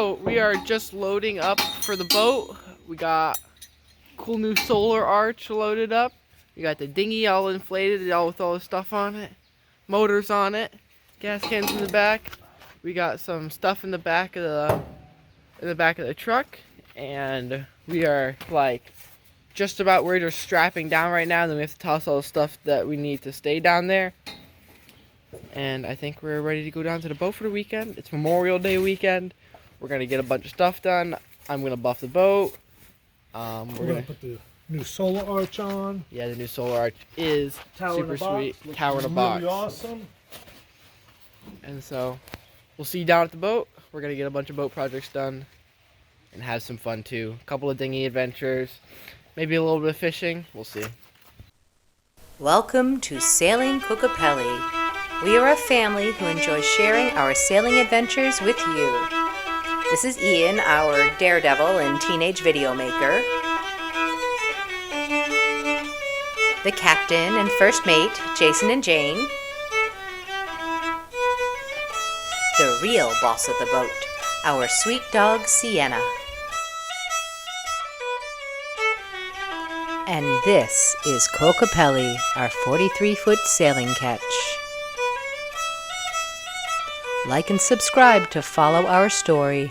So we are just loading up for the boat. We got cool new solar arch loaded up. We got the dinghy all inflated, all with all the stuff on it. Motors on it. Gas cans in the back. We got some stuff in the back of the truck, and we are like just about we're just strapping down right now. Then we have to toss all the stuff that we need to stay down there. And I think we're ready to go down to the boat for the weekend. It's Memorial Day weekend. We're gonna get a bunch of stuff done. I'm gonna buff the boat. We're gonna put the new solar arch on. Yeah, the new solar arch is super sweet. Tower in a box. Really awesome. And so we'll see you down at the boat. We're gonna get a bunch of boat projects done and have some fun too. A couple of dinghy adventures, maybe a little bit of fishing. We'll see. Welcome to Sailing Kokopelli. We are a family who enjoys sharing our sailing adventures with you. This is Ian, our daredevil and teenage video maker. The captain and first mate, Jason and Jane. The real boss of the boat, our sweet dog, Sienna. And this is Kokopelli, our 43-foot sailing catch. Like and subscribe to follow our story.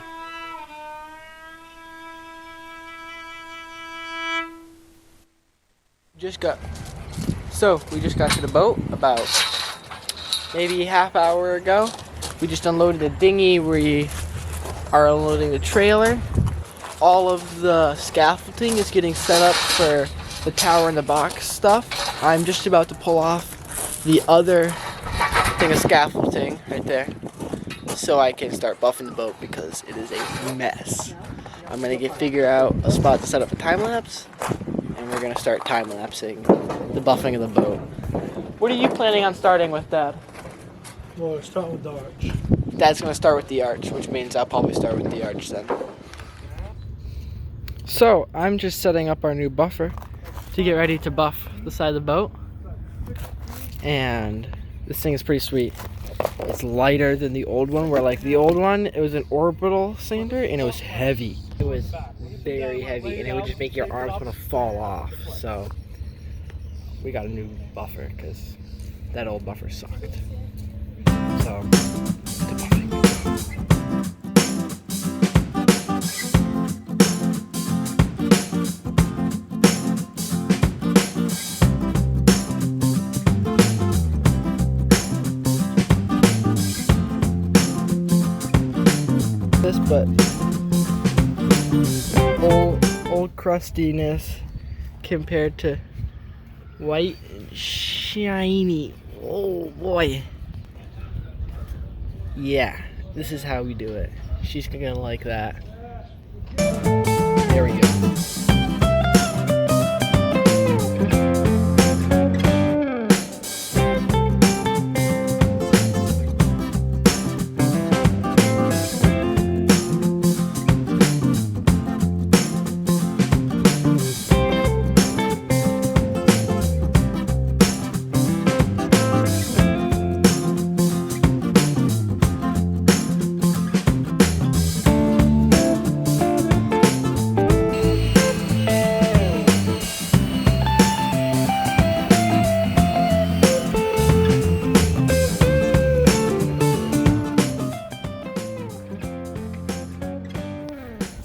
We just got to the boat about maybe half hour ago. We just unloaded the dinghy. We are unloading the trailer. All of the scaffolding is getting set up for the tower in the box stuff. I'm just about to pull off the other thing of scaffolding right there, so I can start buffing the boat because it is a mess. I'm gonna figure out a spot to set up a time lapse, and we're gonna start time lapsing the buffing of the boat. What are you planning on starting with, Dad? Well, we're starting with the arch. Dad's gonna start with the arch, which means I'll probably start with the arch then. So I'm just setting up our new buffer to get ready to buff the side of the boat, and this thing is pretty sweet. It's lighter than the old one, where like the old one, it was an orbital sander and it was heavy. It was very heavy and it would just make your arms want to fall off. So we got a new buffer because that old buffer sucked. So to buffing. This, but old crustiness compared to white and shiny. Oh boy. Yeah, this is how we do it. She's gonna like that. There we go.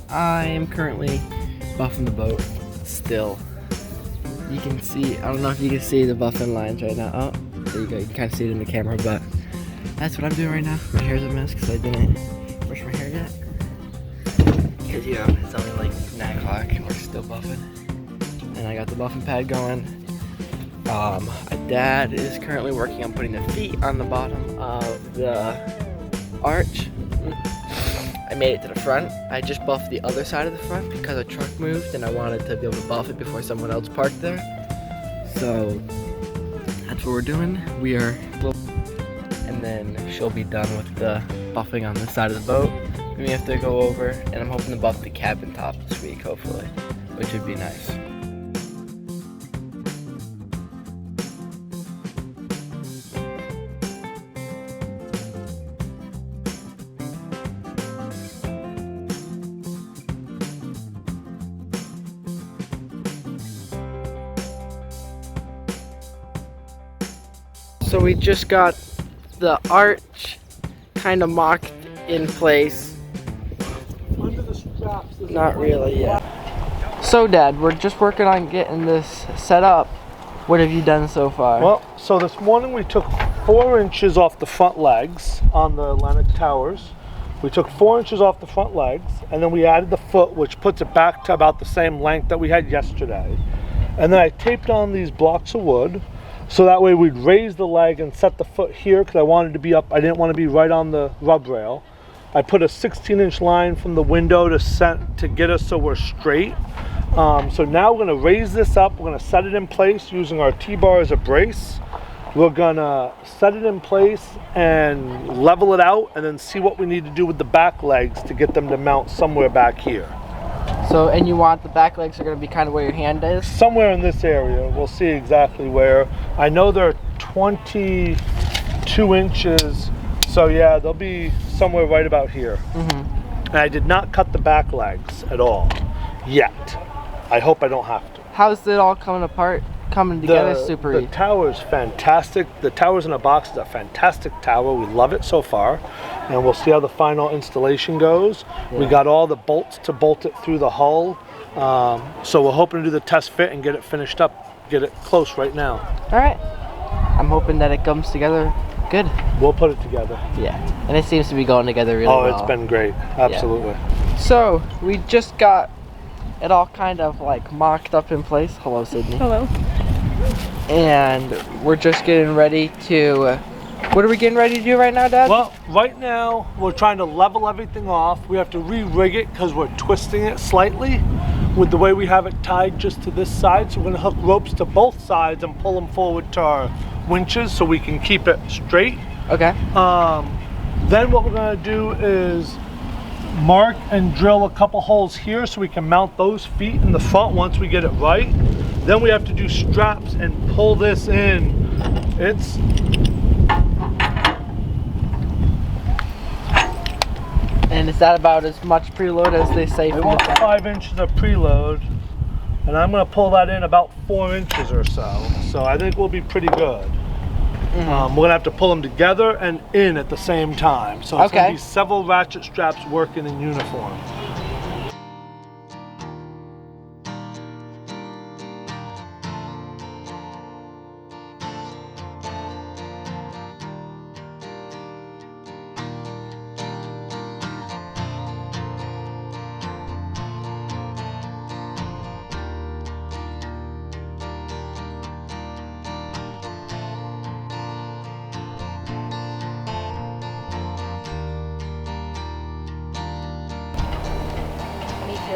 I am currently buffing the boat still. You can see, I don't know if you can see the buffing lines right now. Oh, there you go, you can kind of see it in the camera, but that's what I'm doing right now. My hair's a mess because I didn't brush my hair yet. Because, you know, it's only like 9 o'clock and we're still buffing. And I got the buffing pad going. My dad is currently working on putting the feet on the bottom of the arch. I made it to the front. I just buffed the other side of the front because a truck moved and I wanted to be able to buff it before someone else parked there. So that's what we're doing. And then she'll be done with the buffing on the side of the boat. We have to go over, and I'm hoping to buff the cabin top this week, hopefully, which would be nice. So we just got the arch kind of mocked in place. Under the straps. Not really yet. So Dad, we're just working on getting this set up. What have you done so far? Well, so this morning we took 4 inches off the front legs on the Atlantic Towers. We took 4 inches off the front legs, and then we added the foot, which puts it back to about the same length that we had yesterday. And then I taped on these blocks of wood, so that way we'd raise the leg and set the foot here, because I wanted to be up, I didn't want to be right on the rub rail. I put a 16-inch line from the window to get us so we're straight. So now we're going to raise this up, we're going to set it in place using our T-bar as a brace. We're gonna set it in place and level it out, and then see what we need to do with the back legs to get them to mount somewhere back here. So, and you want the back legs are gonna be kind of where your hand is? Somewhere in this area. We'll see exactly where. I know they're 22 inches, so yeah, they'll be somewhere right about here. Mm-hmm. And I did not cut the back legs at all, yet. I hope I don't have to. How's it all coming together? Super The easy. tower's fantastic. The Towers in a Box is a fantastic tower. We love it so far, and we'll see how the final installation goes. Yeah. We got all the bolts to bolt it through the hull, so we're hoping to do the test fit and get it finished up, get it close right now. All right. I'm hoping that it comes together good. We'll put it together. Yeah, and it seems to be going together really well. Oh, it's been great. Absolutely. Yeah. So we just got it all kind of like mocked up in place. Hello, Sydney. Hello. And we're just getting ready to, what are we getting ready to do right now, Dad? Well, right now we're trying to level everything off. We have to re-rig it because we're twisting it slightly with the way we have it tied just to this side. So we're gonna hook ropes to both sides and pull them forward to our winches so we can keep it straight. Okay. Then what we're gonna do is mark and drill a couple holes here so we can mount those feet in the front once we get it right. Then we have to do straps and pull this in. And is that about as much preload as they say? I want 5 inches of preload, and I'm gonna pull that in about 4 inches or so. So I think we'll be pretty good. We're gonna have to pull them together and in at the same time. So it's gonna be several ratchet straps working in uniform.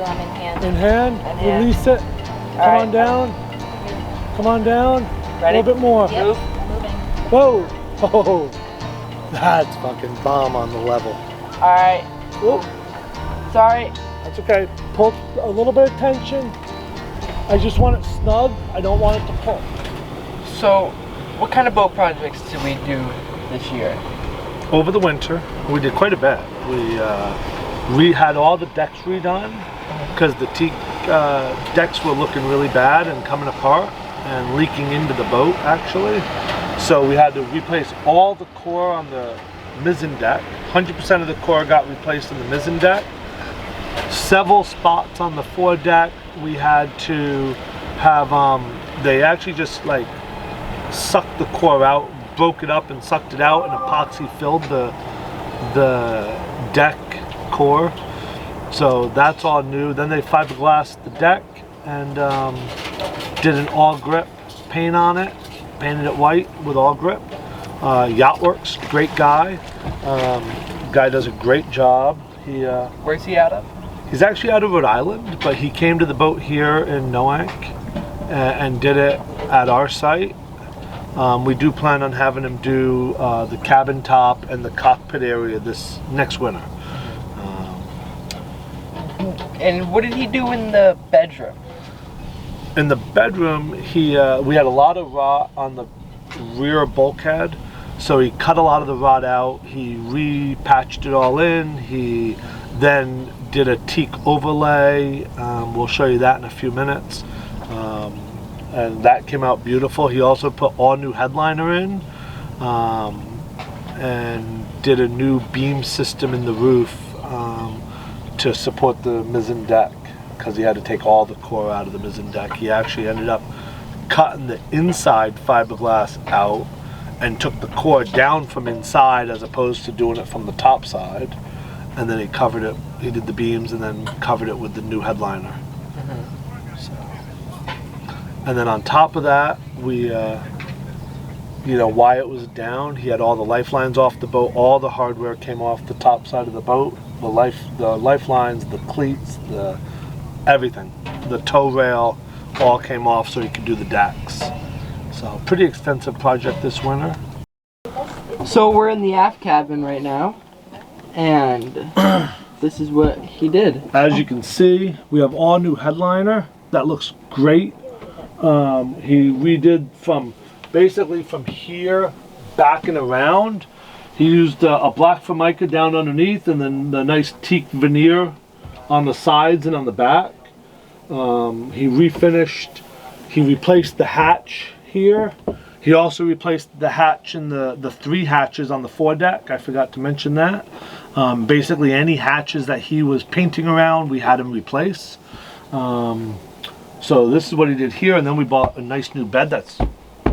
I'm in hand. In hand, In hand. release it. Come on down. Come on down. Ready? A little bit more. Yep. Move. Moving. Whoa. Oh, that's fucking bomb on the level. All right. Whoa. Sorry. That's okay. Pull a little bit of tension. I just want it snug. I don't want it to pull. So, what kind of boat projects did we do this year? Over the winter, we did quite a bit. We had all the decks redone because the teak decks were looking really bad and coming apart and leaking into the boat actually. So we had to replace all the core on the mizzen deck. 100% of the core got replaced in the mizzen deck. Several spots on the foredeck we had to have, they actually just like sucked the core out, broke it up and sucked it out, and epoxy filled the deck core. So that's all new. Then they fiberglassed the deck and did an all grip paint on it, painted it white with all grip. Yachtworks, great guy. Guy does a great job. Where's he out of? He's actually out of Rhode Island, but he came to the boat here in Noank and did it at our site. We do plan on having him do the cabin top and the cockpit area this next winter. And what did he do in the bedroom? In the bedroom, we had a lot of rot on the rear bulkhead, so he cut a lot of the rot out. He repatched it all in. He then did a teak overlay. We'll show you that in a few minutes. And that came out beautiful. He also put all new headliner in. and did a new beam system in the roof to support the mizzen deck, because he had to take all the core out of the mizzen deck. He actually ended up cutting the inside fiberglass out and took the core down from inside as opposed to doing it from the top side, and then he covered it. He did the beams and then covered it with the new headliner. So, and then on top of that, we Wyatt was down. He had all the lifelines off the boat. All the hardware came off the top side of the boat. The lifelines, the cleats, everything. The tow rail all came off so he could do the decks. So pretty extensive project this winter. So we're in the aft cabin right now, and this is what he did. As you can see, we have all new headliner. That looks great. He redid basically from here back and around. He used a black Formica down underneath, and then the nice teak veneer on the sides and on the back. He refinished. He replaced the hatch here. He also replaced the hatch and the 3 hatches on the foredeck. I forgot to mention that. Basically any hatches that he was painting around, we had him replace. So this is what he did here, and then we bought a nice new bed that's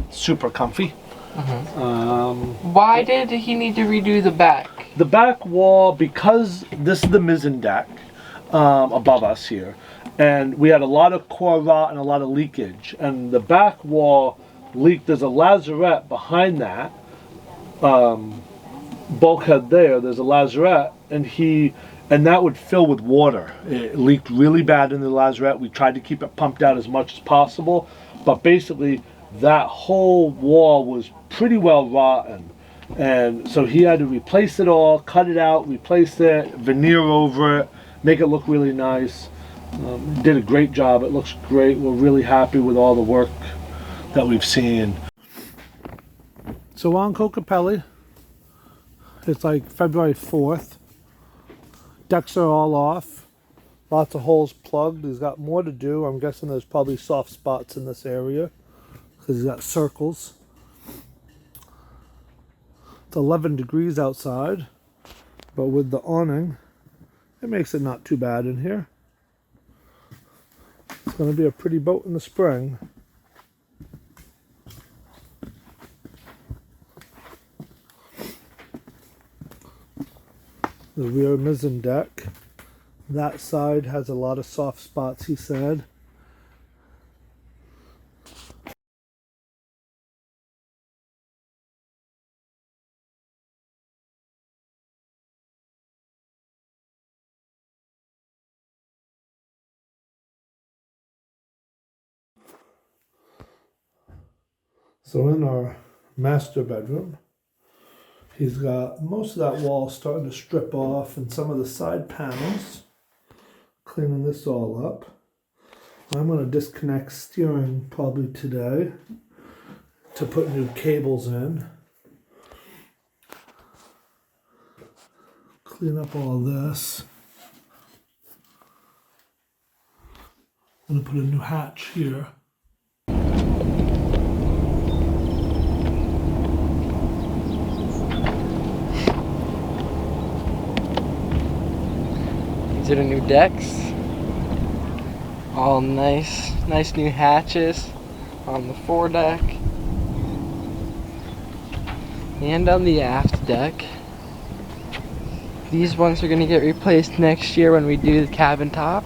super comfy. Why did he need to redo the back? The back wall, because this is the mizzen deck above us here, and we had a lot of core rot and a lot of leakage, and the back wall leaked. There's a lazarette behind that bulkhead there. There's a lazarette, and that would fill with water. It leaked really bad in the lazarette. We tried to keep it pumped out as much as possible, but basically that whole wall was pretty well rotten, and so he had to replace it all, cut it out, replace it, veneer over it, make it look really nice. Did a great job. It looks great. We're really happy with all the work that we've seen. So on Kokopelli, it's like February 4th. Decks are all off. Lots of holes plugged. He's got more to do. I'm guessing there's probably soft spots in this area because he's got circles. It's 11 degrees outside, but with the awning, it makes it not too bad in here. It's going to be a pretty boat in the spring. The rear mizzen deck. That side has a lot of soft spots, he said. So in our master bedroom, he's got most of that wall starting to strip off and some of the side panels. Cleaning this all up. I'm going to disconnect steering probably today to put new cables in. Clean up all this. I'm going to put a new hatch here. These are the new decks. All nice new hatches on the foredeck and on the aft deck. These ones are going to get replaced next year when we do the cabin top.